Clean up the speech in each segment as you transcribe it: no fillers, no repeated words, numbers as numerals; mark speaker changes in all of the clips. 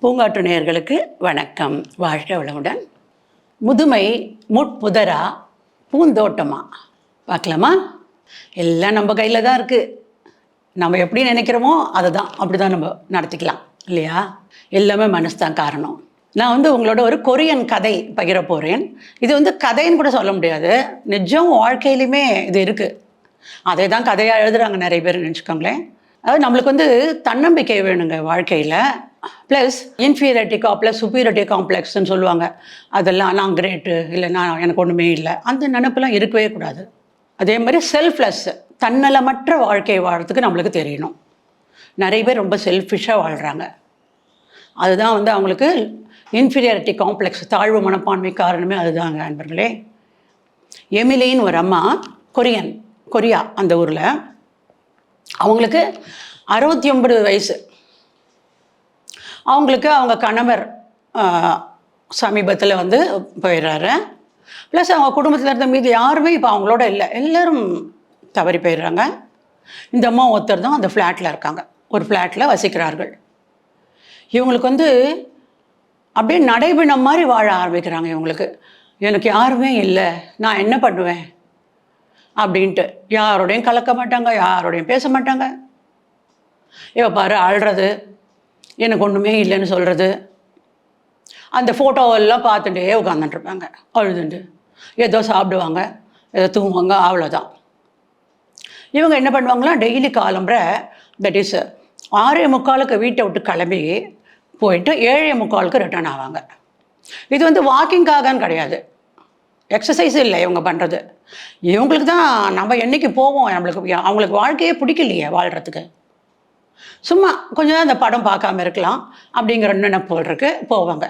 Speaker 1: பூங்காற்று நேயர்களுக்கு வணக்கம். வாழ்க வளமுடன். முதுமை முட்புதரா பூந்தோட்டமா பார்க்கலாமா? எல்லாம் நம்ம கையில் தான் இருக்குது. நம்ம எப்படி நினைக்கிறோமோ அதை தான் அப்படி தான் நம்ம நடத்திக்கலாம் இல்லையா? எல்லாமே மனசு தான் காரணம். நான் உங்களோட ஒரு கொரியன் கதை பகிர போகிறேன். இது கதைன்னு கூட சொல்ல முடியாது, நிஜம் வாழ்க்கையிலுமே இது இருக்குது. அதை தான் கதையாக எழுதுகிறாங்க நிறைய பேர் நினச்சிக்கோங்களேன். அதாவது நம்மளுக்கு தன்னம்பிக்கை வேணுங்க வாழ்க்கையில். ப்ளஸ் இன்ஃபீரியாரிட்டி காம்ப்ளெக்ஸ், சுப்பீரியாரிட்டி காம்ப்ளெக்ஸ்ன்னு சொல்லுவாங்க. அதெல்லாம் நான் கிரேட்டு, இல்லை நான் எனக்கு ஒன்றுமே இல்லை, அந்த நினைப்பெல்லாம் இருக்கவே கூடாது. அதே மாதிரி செல்ஃப்லெஸ், தன்னலமற்ற வாழ்க்கை வாழ்கிறதுக்கு நம்மளுக்கு தெரியணும். நிறைய பேர் ரொம்ப செல்ஃபிஷாக வாழ்கிறாங்க. அதுதான் அவங்களுக்கு இன்ஃபீரியாரிட்டி காம்ப்ளெக்ஸ், தாழ்வு மனப்பான்மை காரணமே அதுதாங்க நண்பர்களே. எமிலின்னு ஒரு அம்மா, கொரியா அந்த ஊரில். அவங்களுக்கு 69 வயசு. அவங்களுக்கு அவங்க கணவர் சமீபத்தில் போயிடுறாரு. ப்ளஸ் அவங்க குடும்பத்தில் இருந்த மீது யாருமே இப்போ அவங்களோட இல்லை, எல்லோரும் தவறி போயிடுறாங்க. இந்த அம்மா ஒருத்தர் தான் அந்த ஃப்ளாட்டில் இருக்காங்க, ஒரு ஃப்ளாட்டில் வசிக்கிறார்கள். இவங்களுக்கு அப்படியே நடைபெணம் மாதிரி வாழ ஆரம்பிக்கிறாங்க. இவங்களுக்கு எனக்கு யாருமே இல்லை, நான் என்ன பண்ணுவேன் அப்படின்ட்டு. யாரோடையும் கலக்க மாட்டாங்க, யாரோடையும் பேச மாட்டாங்க. இவ பாரு அழுறது, எனக்கு ஒன்றுமே இல்லைன்னு சொல்கிறது. அந்த ஃபோட்டோவெல்லாம் பார்த்துட்டே உட்காந்துட்டுருப்பாங்க அழுதுண்டு. ஏதோ சாப்பிடுவாங்க, ஏதோ தூங்குவாங்க, அவ்வளோதான். இவங்க என்ன பண்ணுவாங்களா, டெய்லி காலம்புற தட் இஸ் 6:45 வீட்டை விட்டு கிளம்பி போயிட்டு 7:45 ரிட்டர்ன் ஆவாங்க. இது வாக்கிங்காகன்னு கிடையாது, எக்ஸசைஸ் இல்லை இவங்க பண்ணுறது. இவங்களுக்கு தான் நம்ம என்றைக்கு போவோம், அவங்களுக்கு வாழ்க்கையே பிடிக்கலையே வாழ்கிறதுக்கு. சும்மா கொஞ்சம் தான் அந்த படம் பார்க்காம இருக்கலாம் அப்படிங்கிற நினைப்பு இருக்கு, போவாங்க.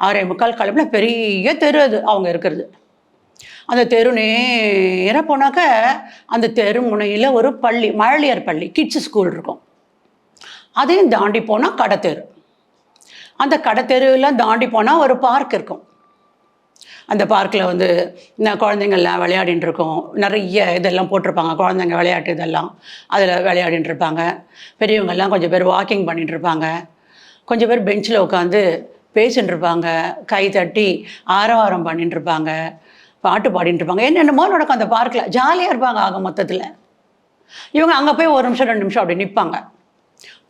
Speaker 1: 6:45 கிளம்புல பெரிய தெரு அது அவங்க இருக்கிறது. அந்த தெரு நேராக போனாக்க அந்த தெரு முனையில் ஒரு பள்ளி, மழலையர் பள்ளி, கிட்ஸ் ஸ்கூல் இருக்கும். அதையும் தாண்டி போனால் கடத்தெரு. அந்த கடத்தெருவெல்லாம் தாண்டி போனால் ஒரு பார்க் இருக்கும். அந்த பார்க்கில் குழந்தைங்கள்லாம் விளையாடின்னு இருக்கோம். நிறைய இதெல்லாம் போட்டிருப்பாங்க, குழந்தைங்க விளையாட்டு இதெல்லாம் அதில் விளையாடின்னு இருப்பாங்க. பெரியவங்கள்லாம் கொஞ்சம் பேர் வாக்கிங் பண்ணிகிட்டு இருப்பாங்க. கொஞ்சம் பேர் பெஞ்சில் உட்காந்து பேசின்னு இருப்பாங்க, கை தட்டி ஆரவாரம் பண்ணிட்டு இருப்பாங்க, பாட்டு பாடிட்டு இருப்பாங்க. என்னென்னமோ நடக்கும் அந்த பார்க்கில், ஜாலியாக இருப்பாங்க. ஆக மொத்தத்தில் இவங்க அங்கே போய் 1 நிமிஷம் 2 நிமிஷம் அப்படி நிற்பாங்க.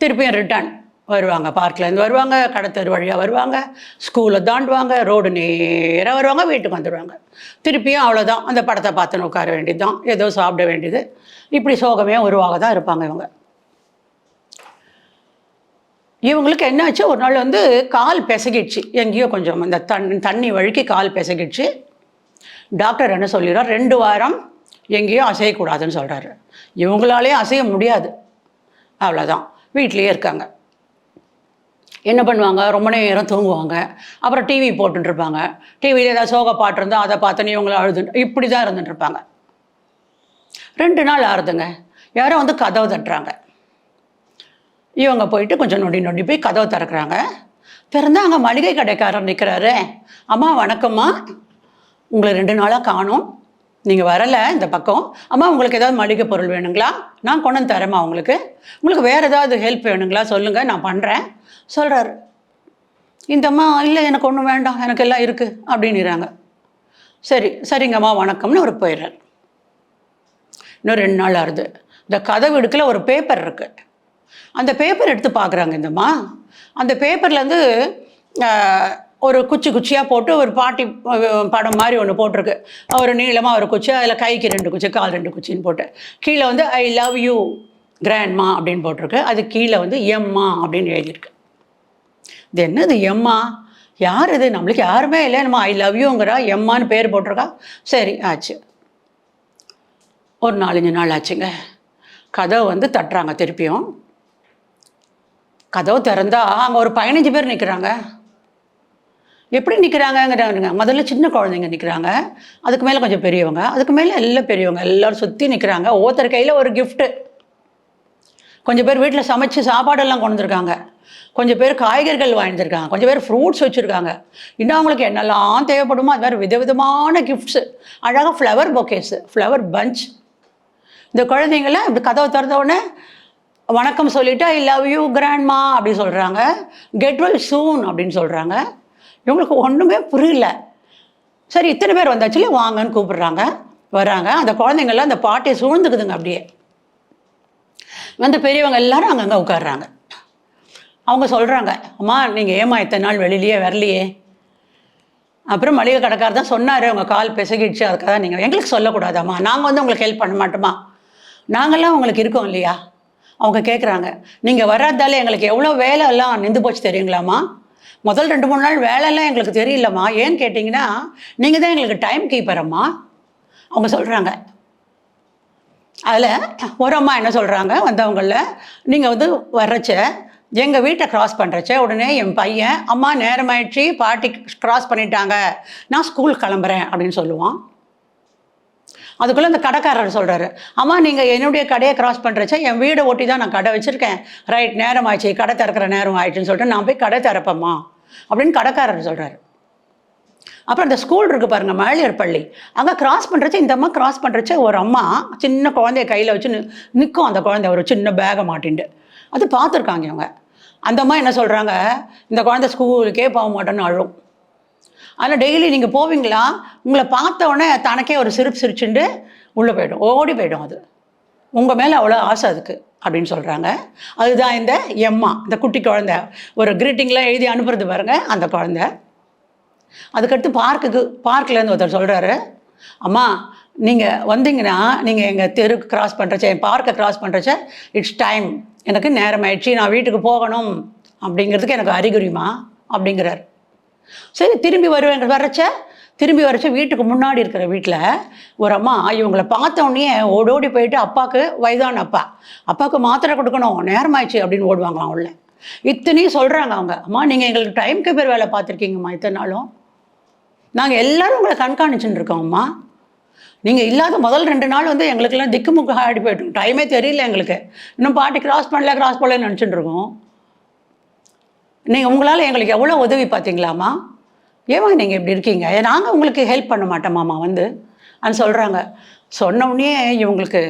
Speaker 1: திருப்பியும் ரிட்டர்ன் வருவாங்க, பார்க்லேருந்து வருவாங்க, கடத்தெரு வழியாக வருவாங்க, ஸ்கூலை தாண்டுவாங்க, ரோடு நேராக வருவாங்க, வீட்டுக்கு வந்துடுவாங்க. திருப்பியும் அவ்வளோதான், அந்த படத்தை பார்த்துன்னு உட்கார வேண்டியது தான், ஏதோ சாப்பிட வேண்டியது. இப்படி சோகமே உருவாக தான் இருப்பாங்க இவங்க. இவங்களுக்கு என்னாச்சு, ஒரு நாள் கால் பிசகிடுச்சு, எங்கேயோ கொஞ்சம் அந்த தண்ணி வழுக்கி கால் பிசகிடுச்சு. டாக்டர் என்ன சொல்லிடுறார், 2 வாரம் எங்கேயோ அசையக்கூடாதுன்னு சொல்கிறாரு. இவங்களாலேயும் அசைய முடியாது, அவ்வளோதான், வீட்லேயே இருக்காங்க. என்ன பண்ணுவாங்க, ரொம்ப நேரம் தூங்குவாங்க. அப்புறம் டிவி போட்டுருப்பாங்க. டிவியில் ஏதாவது சோக பாட்டு இருந்தால் அதை பார்த்தோன்னே இவங்களும் அழுது இப்படி தான் இருந்துட்டுருப்பாங்க. 2 நாள் ஆறுதுங்க, யாரோ கதவை தட்டுறாங்க. இவங்க போயிட்டு கொஞ்சம் நொண்டி போய் கதவை திறக்கிறாங்க. திறந்தால் அங்கே மளிகை கடைக்காரர் நிற்கிறாரு. அம்மா வணக்கம்மா, உங்களை 2 நாளாக காணோம், நீங்கள் வரலை இந்த பக்கம். அம்மா உங்களுக்கு ஏதாவது மளிகை பொருள் வேணுங்களா? நான் கொண்டு வந்து தரேம்மா. உங்களுக்கு வேறு ஏதாவது ஹெல்ப் வேணுங்களா சொல்லுங்கள், நான் பண்ணுறேன் சொல்கிறாரு. இந்த அம்மா இல்லை எனக்கு ஒன்றும் வேண்டாம், எனக்கு எல்லாம் இருக்குது அப்படின்னுறாங்க. சரிங்கம்மா வணக்கம்னு அவர் போயிடுறார். இன்னும் 2 நாள் ஆகுது. இந்த கதவு இடுக்கில் ஒரு பேப்பர் இருக்குது. அந்த பேப்பர் எடுத்து பார்க்குறாங்க இந்தம்மா. அந்த பேப்பர்லேருந்து ஒரு குச்சியாக போட்டு ஒரு பாட்டி படம் மாதிரி ஒன்று போட்டிருக்கு. ஒரு நீளமாக ஒரு குச்சி, அதில் கைக்கு 2 குச்சி, கால் 2 குச்சின்னு போட்டு கீழே ஐ லவ் யூ கிராண்ட்மா அப்படின்னு போட்டிருக்கு. அது கீழே எம்மா அப்படின்னு எழுதியிருக்கு. இது என்னது எம்மா, யார் இது, நம்மளுக்கு யாருமே இல்லை, நம்ம ஐ லவ் யூங்கிறா, எம்மான்னு பேர் போட்டிருக்கா. சரி ஆச்சு. ஒரு 4-5 நாள் ஆச்சுங்க. கதவை தட்டுறாங்க. திருப்பியும் கதவு திறந்தா அங்கே ஒரு 15 பேர் நிற்கிறாங்க. எப்படி நிற்கிறாங்கங்கிறாங்க. முதல்ல சின்ன குழந்தைங்க நிற்கிறாங்க, அதுக்கு மேலே கொஞ்சம் பெரியவங்க, அதுக்கு மேலே எல்லாம் பெரியவங்க, எல்லோரும் சுற்றி நிற்கிறாங்க. ஒவ்வொருத்தர் கையில் ஒரு கிஃப்ட்டு. கொஞ்சம் பேர் வீட்டில் சமைச்சு சாப்பாடெல்லாம் கொண்டு வந்திருக்காங்க, கொஞ்சம் பேர் காய்கறிகள் வாங்கியிருக்காங்க, கொஞ்சம் பேர் ஃப்ரூட்ஸ் வச்சுருக்காங்க. இன்னும் அவங்களுக்கு என்னெல்லாம் தேவைப்படுமோ அது வேறு விதவிதமான கிஃப்ட்ஸு. அழகாக ஃப்ளவர் பொக்கேஸு, ஃப்ளவர் பஞ்ச். இந்த குழந்தைங்களாம் இப்படி கதவை திறந்த உடனே வணக்கம் சொல்லிவிட்டு ஐ லவ் யூ கிராண்ட்மா அப்படி சொல்கிறாங்க. கெட் வெல் சூன் அப்படின்னு சொல்கிறாங்க. இவங்களுக்கு ஒன்றுமே புரியல. சரி இத்தனை பேர் வந்தாச்சுல வாங்கன்னு கூப்பிடுறாங்க. வராங்க. அந்த குழந்தைங்கள்லாம் அந்த பாட்டியை சூழ்ந்துக்குதுங்க. அப்படியே வந்து பெரியவங்க எல்லாரும் அங்கங்கே உட்காடுறாங்க. அவங்க சொல்கிறாங்க, அம்மா நீங்கள் ஏமா இத்தனை நாள் வெளியிலேயே வரலையே? அப்புறம் மளிகை கடைக்காரர் தான் சொன்னார், உங்கள் கால் பிசகிடுச்சு, அதுக்காக தான் நீங்கள் எங்களுக்கு சொல்லக்கூடாதாம்மா? நாங்கள் வந்து உங்களுக்கு ஹெல்ப் பண்ண மாட்டோமா? நாங்கள்லாம் உங்களுக்கு இருக்கோம் இல்லையா? அவங்க கேட்குறாங்க, நீங்கள் வராதாலே எங்களுக்கு எவ்வளோ வேலை எல்லாம் நின்று போச்சு தெரியுங்களாம்மா? முதல் 2-3 நாள் வேலையெல்லாம் எங்களுக்கு தெரியலம்மா. ஏன்னு கேட்டிங்கன்னா நீங்கள் தான் எங்களுக்கு டைம் கீப்பரம்மா. அவங்க சொல்கிறாங்க. அதில் ஒரு அம்மா என்ன சொல்கிறாங்க, வந்தவங்களில், நீங்கள் வந்து வர்றச்ச எங்கள் வீட்டை க்ராஸ் பண்ணுறச்ச உடனே என் பையன், அம்மா நேரமாயிடுச்சு, பாட்டி க்ராஸ் பண்ணிட்டாங்க, நான் ஸ்கூல் கிளம்புறேன் அப்படின்னு சொல்லுவான். அதுக்குள்ளே அந்த கடைக்காரர் சொல்கிறாரு, அம்மா நீங்கள் என்னுடைய கடையை க்ராஸ் பண்ணுறச்ச என் வீடை ஒட்டி தான் நான் கடை வச்சுருக்கேன், ரைட் நேரம் ஆயிடுச்சு, கடை திறக்கிற நேரம் ஆயிடுச்சுன்னு சொல்லிட்டு நான் போய் கடை திறப்பேம்மா அப்படின்னு கடைக்காரர் சொல்கிறாரு. அப்புறம் அந்த ஸ்கூல் இருக்குது பாருங்கள், மழலையர் பள்ளி, அங்கே க்ராஸ் பண்ணுறச்ச இந்த அம்மா க்ராஸ் பண்ணுறச்ச ஒரு அம்மா சின்ன குழந்தைய கையில் வச்சு நிற்கும். அந்த குழந்தை ஒரு சின்ன பேகை மாட்டின்ட்டு அது பார்த்துருக்காங்க இவங்க. அந்த அம்மா என்ன சொல்கிறாங்க, இந்த குழந்தை ஸ்கூலுக்கே போக மாட்டேன்னு அழும். ஆனால் டெய்லி நீங்கள் போவீங்களா? உங்களை பார்த்த உடனே தனக்கே ஒரு சிரிப்பு சிரிச்சுண்டு உள்ளே போய்டும், ஓடி போய்டும். அது உங்கள் மேலே அவ்வளோ ஆசை அதுக்கு அப்படின்னு சொல்கிறாங்க. அதுதான் இந்த எம்மா, இந்த குட்டி குழந்தை ஒரு க்ரீட்டிங்லாம் எழுதி அனுப்புறது பாருங்கள், அந்த குழந்தை. அதுக்கடுத்து பார்க்லேருந்து ஒருத்தர் சொல்கிறாரு, அம்மா நீங்கள் வந்தீங்கன்னா நீங்கள் எங்கள் தெருக்கு க்ராஸ் பண்ணுறச்ச, என் பார்க்கை க்ராஸ் பண்ணுறச்ச இட்ஸ் டைம், எனக்கு நேரம் ஆயிடுச்சு, நான் வீட்டுக்கு போகணும் அப்படிங்கிறதுக்கு எனக்கு அறிகுறிமா அப்படிங்கிறார். சரி திரும்பி வரச்ச வீட்டுக்கு முன்னாடி இருக்கிற வீட்டில் ஒரு அம்மா இவங்களை பார்த்த உடனே ஓடோடி போயிட்டு அப்பாவுக்கு, வயதான அப்பாவுக்கு மாத்திரை கொடுக்கணும், நேரமாயிடுச்சு அப்படின்னு ஓடுவாங்களாம் உள்ள. இத்தனையும் சொல்கிறாங்க அவங்க, அம்மா நீங்கள் எங்களுக்கு டைம் கீப்பர் வேலை பார்த்துருக்கீங்கம்மா, இத்தனை நாளும் நாங்கள் எல்லோரும் உங்களை கண்காணிச்சுட்டு இருக்கோம்மா. நீங்கள் இல்லாத முதல் 2 நாள் வந்து எங்களுக்கெல்லாம் திக்குமுக்கு ஆடி போய்ட்டோம், டைமே தெரியல எங்களுக்கு, இன்னும் பாட்டி க்ராஸ் பண்ணலன்னு நினச்சிட்டு இருக்கோம். நீங்கள் உங்களால் எங்களுக்கு எவ்வளோ உதவி பார்த்தீங்களாம்மா, ஏமா நீங்கள் இப்படி இருக்கீங்க, நாங்கள் உங்களுக்கு ஹெல்ப் பண்ண மாட்டோமாம்மா வந்து அப்படின்னு சொல்கிறாங்க. சொன்ன உடனே இவங்களுக்கு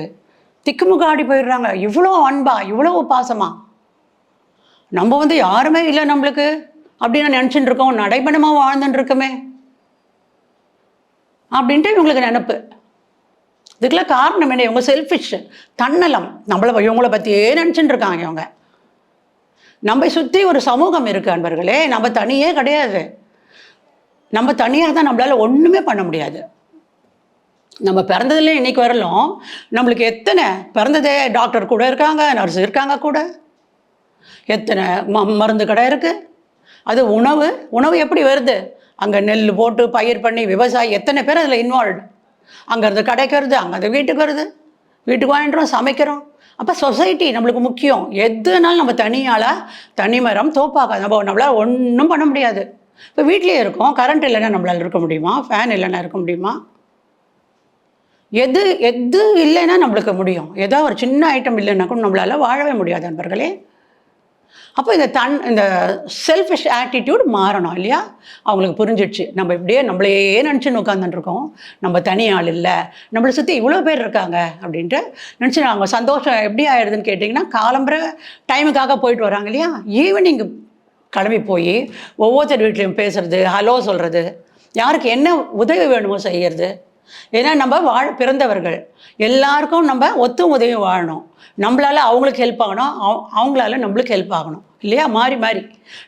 Speaker 1: திக்குமுக்கு ஆடி போயிடுறாங்க. இவ்வளோ அன்பா, இவ்வளோ பாசமா, நம்ம வந்து யாருமே இல்லை நம்மளுக்கு அப்படின்னு நினச்சிட்டு இருக்கோம், நடைபெணமாக வாழ்ந்துட்டு இருக்கோமே அப்படின்ட்டு இவங்களுக்கு நினப்பு. இதுக்கெல்லாம் காரணம் என்ன? இவங்க செல்ஃபிஷ், தன்னலம், இவங்கள பற்றியே நினச்சிட்டு இருக்காங்க இவங்க. நம்ம சுற்றி ஒரு சமூகம் இருக்குது அன்பர்களே, நம்ம தனியே கிடையாது. நம்ம தனியாக தான் நம்மளால் ஒன்றுமே பண்ண முடியாது. நம்ம பிறந்ததுல இன்றைக்கி வரலும் நம்மளுக்கு எத்தனை பிறந்ததே டாக்டர் கூட இருக்காங்க, நர்ஸ் இருக்காங்க கூட, எத்தனை மருந்து கடை இருக்குது. அது உணவு எப்படி வருது? அங்கே நெல் போட்டு பயிர் பண்ணி விவசாயி எத்தனை பேர் அதில் இன்வால்வ்டு. அங்கேருந்து கடைக்கு வருது, அங்கேருந்து வீட்டுக்கு வருது, வீட்டுக்கு வாங்கிடுறோம், சமைக்கிறோம். அப்போ சொசைட்டி நம்மளுக்கு முக்கியம். எதுனாலும் நம்ம தனி மரம் தோப்பாக்காது, நம்மளால் ஒன்றும் பண்ண முடியாது. இப்போ வீட்லேயே இருக்கோம், கரண்ட் இல்லைன்னா நம்மளால் இருக்க முடியுமா? ஃபேன் இல்லைன்னா இருக்க முடியுமா? எது இல்லைன்னா நம்மளுக்கு முடியும்? ஏதோ ஒரு சின்ன ஐட்டம் இல்லைன்னா கூட நம்மளால் வாழவே முடியாது நண்பர்களே. அப்போ இந்த செல்ஃபிஷ் ஆட்டிடியூட் மாறணும் இல்லையா? அவங்களுக்கு புரிஞ்சிடுச்சு, நம்ம இப்படியே நம்மளையே நினச்சின்னு உட்காந்துட்டுருக்கோம், நம்ம தனி ஆள் இல்லை, நம்மளை சுற்றி இவ்வளோ பேர் இருக்காங்க அப்படின்ட்டு நினச்சி அவங்க சந்தோஷம் எப்படி ஆயிடுதுன்னு கேட்டிங்கன்னா, காலம்புற டைமுக்காக போயிட்டு வராங்க இல்லையா, ஈவினிங் கிளம்பி போய் ஒவ்வொருத்தர் வீட்லேயும் பேசுகிறது, ஹலோ சொல்கிறது, யாருக்கு என்ன உதவி வேணுமோ செய்கிறது. ஏன்னா நம்ம பிறந்தவர்கள் எல்லாருக்கும் நம்ம உதவி வாழணும். நம்மளால் அவங்களுக்கு ஹெல்ப் ஆகணும், அவங்களால நம்மளுக்கு ஹெல்ப் ஆகணும் இல்லையா? மாறி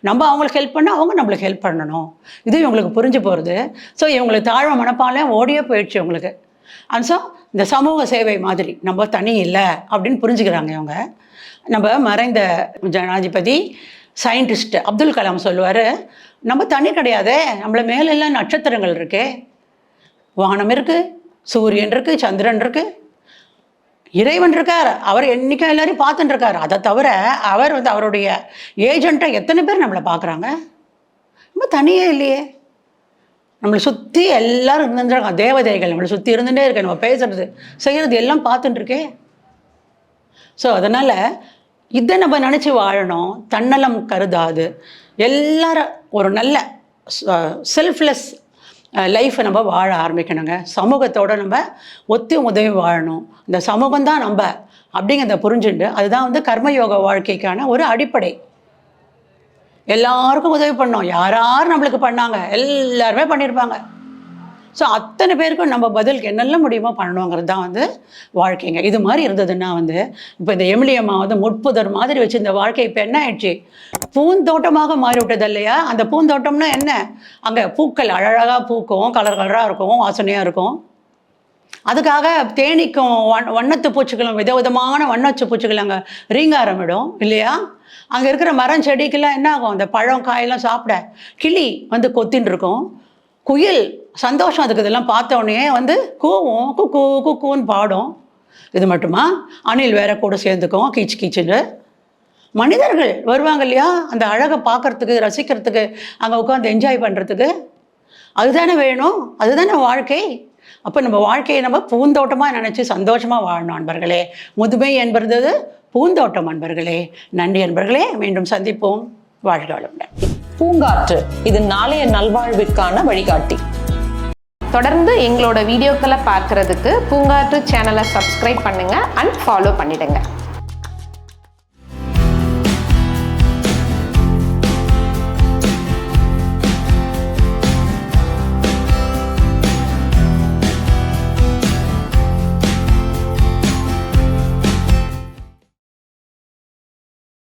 Speaker 1: நம்ம அவங்களுக்கு ஹெல்ப் பண்ணால் அவங்க நம்மளுக்கு ஹெல்ப் பண்ணணும். இது இவங்களுக்கு புரிஞ்சு போகிறது. ஸோ இவங்களுக்கு தாழ்வு மனப்பாலையும் ஓடியே போயிடுச்சு இவங்களுக்கு. அண்ட் ஸோ இந்த சமூக சேவை மாதிரி நம்ம தனி இல்லை அப்படின்னு புரிஞ்சுக்கிறாங்க இவங்க. நம்ம மறைந்த ஜனாதிபதி சயின்டிஸ்ட் அப்துல் கலாம் சொல்லுவார், நம்ம தனி கிடையாது, நம்மள மேலெல்லாம் நட்சத்திரங்கள் இருக்கு, வானம் இருக்குது, சூரியன் இருக்குது, சந்திரன் இருக்குது, இறைவன் இருக்கார், அவர் என்றைக்கும் எல்லாரையும் பார்த்துட்டு இருக்கார். அதை தவிர அவர் வந்து அவருடைய ஏஜெண்ட்டை எத்தனை பேர் நம்மளை பார்க்குறாங்க. நம்ம தனியே இல்லையே, நம்மளை சுற்றி எல்லோரும் இருந்துருக்காங்க, தேவதைகள் நம்மளை சுற்றி இருந்துகிட்டே இருக்கு, நம்ம பேசுகிறது செய்கிறது எல்லாம் பார்த்துட்டு இருக்கே. ஸோ அதனால் இதை நம்ம நினச்சி வாழணும், தன்னலம் கருதாது, எல்லாரும் ஒரு நல்ல செல்ஃப்லெஸ் லைஃப்பை நம்ம வாழ ஆரம்பிக்கணுங்க. சமூகத்தோடு நம்ம ஒத்தி உதவி வாழணும். இந்த சமூகம்தான் நம்ம அப்படிங்கிறத புரிஞ்சுண்டு அதுதான் வந்து கர்மயோக வாழ்க்கைக்கான ஒரு அடிப்படை. எல்லாருக்கும் உதவி பண்ணோம். யார் நம்மளுக்கு பண்ணாங்க எல்லாருமே பண்ணியிருப்பாங்க. ஸோ அத்தனை பேருக்கும் நம்ம பதிலுக்கு என்னெல்லாம் முடியுமோ பண்ணணுங்கிறது தான் வந்து வாழ்க்கைங்க. இது மாதிரி இருந்ததுன்னா வந்து இப்போ இந்த எமிலியம்மா வந்து முட்புதர் மாதிரி வச்சு இந்த வாழ்க்கை இப்போ என்ன ஆயிடுச்சு, பூந்தோட்டமாக மாறிவிட்டது இல்லையா? அந்த பூந்தோட்டம்னா என்ன, அங்கே பூக்கள் அழகாக பூக்கும், கலர் கலராக இருக்கும், வாசனையாக இருக்கும். அதுக்காக தேனீக்கும் வண்ணத்து பூச்சிகளும் விதவிதமான வண்ணச்சு பூச்சிகள் அங்கே ரீங்காரமிடும் இல்லையா? அங்கே இருக்கிற மரம் செடிக்கெல்லாம் என்ன ஆகும், அந்த பழம் காயெல்லாம் சாப்பிட கிளி வந்து கொத்தின்னு இருக்கும். குயில் சந்தோஷம் அதுக்கு இதெல்லாம் பார்த்தோன்னே வந்து கூவும், குக்கு குக்குன்னு பாடும். இது மட்டுமா, அணில் வேற கூட சேர்ந்துக்கும் கீச்சு கீச்சுன்னு. மனிதர்கள் வருவாங்க இல்லையா, அந்த அழகை பார்க்கறதுக்கு ரசிக்கிறதுக்கு, அங்கே உட்காந்து என்ஜாய் பண்ணுறதுக்கு. அதுதானே வேணும், அதுதானே வாழ்க்கை. அப்போ நம்ம வாழ்க்கையை நம்ம பூந்தோட்டமாக நினச்சி சந்தோஷமாக வாழணும் அன்பர்களே. முதுமை என்பது பூந்தோட்டம் அன்பர்களே. நன்றி அன்பர்களே, மீண்டும் சந்திப்போம். வாழ்க வளமுடன்.
Speaker 2: பூங்காற்று இது நாளைய நல்வாழ்விற்கான வழிகாட்டி.
Speaker 3: தொடர்ந்து எங்களோட வீடியோக்களை பார்க்கறதுக்கு பூங்காற்று சேனலை சப்ஸ்கிரைப் பண்ணுங்க அண்ட் ஃபாலோ பண்ணிடுங்க.